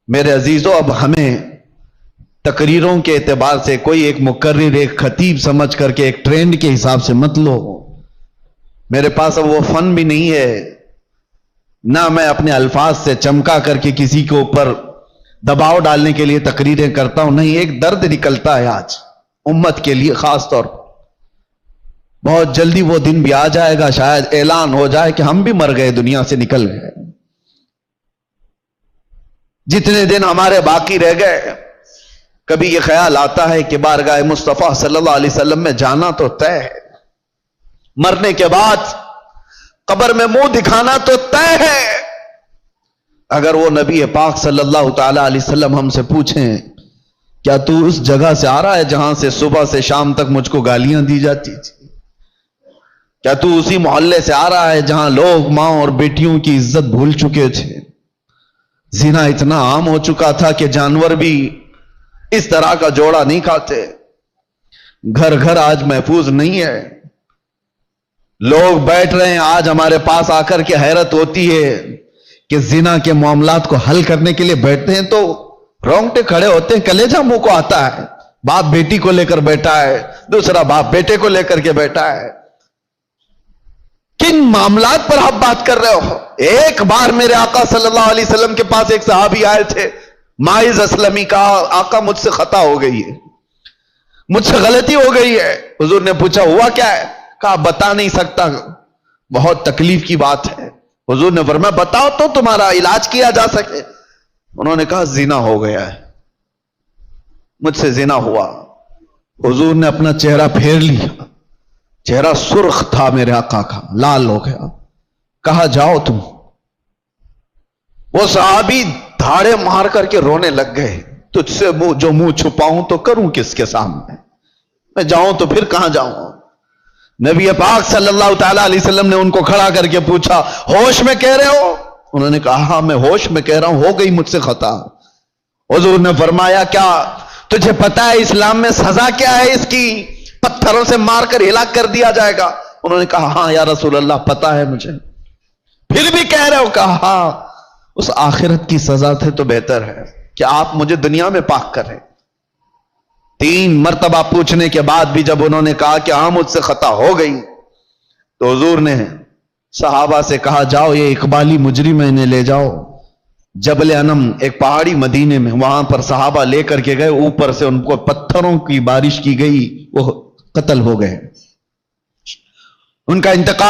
میرے عزیزوں، اب ہمیں تقریروں کے اعتبار سے کوئی ایک مقرر، ایک خطیب سمجھ کر کے ایک ٹرینڈ کے حساب سے مت لو. میرے پاس اب وہ فن بھی نہیں ہے، نہ میں اپنے الفاظ سے چمکا کر کے کسی کے اوپر دباؤ ڈالنے کے لیے تقریریں کرتا ہوں. نہیں، ایک درد نکلتا ہے آج امت کے لیے خاص طور پر. بہت جلدی وہ دن بھی آ جائے گا، شاید اعلان ہو جائے کہ ہم بھی مر گئے، دنیا سے نکل گئے. جتنے دن ہمارے باقی رہ گئے، کبھی یہ خیال آتا ہے کہ بارگاہ مصطفیٰ صلی اللہ علیہ وسلم میں جانا تو طے ہے، مرنے کے بعد قبر میں منہ دکھانا تو طے ہے. اگر وہ نبی پاک صلی اللہ تعالی علیہ وسلم ہم سے پوچھیں کیا تو اس جگہ سے آ رہا ہے جہاں سے صبح سے شام تک مجھ کو گالیاں دی جاتی تھی؟ کیا تو اسی محلے سے آ رہا ہے جہاں لوگ ماں اور بیٹیوں کی عزت بھول چکے تھے؟ زنا اتنا عام ہو چکا تھا کہ جانور بھی اس طرح کا جوڑا نہیں کھاتے. گھر گھر آج محفوظ نہیں ہے. لوگ بیٹھ رہے ہیں آج ہمارے پاس آ کر کے حیرت ہوتی ہے کہ زنا کے معاملات کو حل کرنے کے لیے بیٹھتے ہیں تو رونگٹے کھڑے ہوتے ہیں، کلیجہ منہ کو آتا ہے. باپ بیٹی کو لے کر بیٹھا ہے، دوسرا باپ بیٹے کو لے کر کے بیٹھا ہے. کن معاملات پر آپ بات کر رہے ہو؟ ایک بار میرے آقا صلی اللہ علیہ وسلم کے پاس ایک صحابی آئے تھے، ماعز اسلمی، کہا آقا مجھ سے خطا ہو گئی ہے، مجھ سے غلطی ہو گئی ہے. حضور نے پوچھا ہوا کیا ہے؟ کہا بتا نہیں سکتا، بہت تکلیف کی بات ہے. حضور نے فرمایا بتاؤ تو تمہارا علاج کیا جا سکے. انہوں نے کہا زنا ہو گیا ہے، مجھ سے زنا ہوا. حضور نے اپنا چہرہ پھیر لیا، چہرہ سرخ تھا میرے آقا کا، لال ہو گیا. کہا جاؤ تم. وہ صحابی دھاڑے مار کر کے رونے لگ گئے. تجھ سے جو منہ چھپاؤں تو کروں کس کے سامنے؟ میں جاؤں تو پھر کہاں جاؤں؟ نبی پاک صلی اللہ تعالی علیہ وسلم نے ان کو کھڑا کر کے پوچھا ہوش میں کہہ رہے ہو؟ انہوں نے کہا ہاں میں ہوش میں کہہ رہا ہوں، ہو گئی مجھ سے خطا. حضور نے فرمایا کیا تجھے پتا ہے اسلام میں سزا کیا ہے اس کی؟ پتھروں سے مار کر ہلاک کر دیا جائے گا. انہوں نے کہا ہاں یا رسول اللہ پتا ہے مجھے. پھر بھی کہہ رہے ہو؟ کہا ہاں، اس آخرت کی سزا سے تو بہتر ہے کہ آپ مجھے دنیا میں پاک کریں. 3 مرتبہ پوچھنے کے بعد بھی جب انہوں نے کہا کہ ہاں مجھ سے خطا ہو گئی، تو حضور نے صحابہ سے کہا جاؤ یہ اقبالی مجرم ہے، انہیں لے جاؤ جبل انم، ایک پہاڑی مدینے میں. وہاں پر صحابہ لے کر کے گئے، اوپر سے ان کو پتھروں کی بارش کی گئی، وہ قتل ہو گئے، ان کا انتقال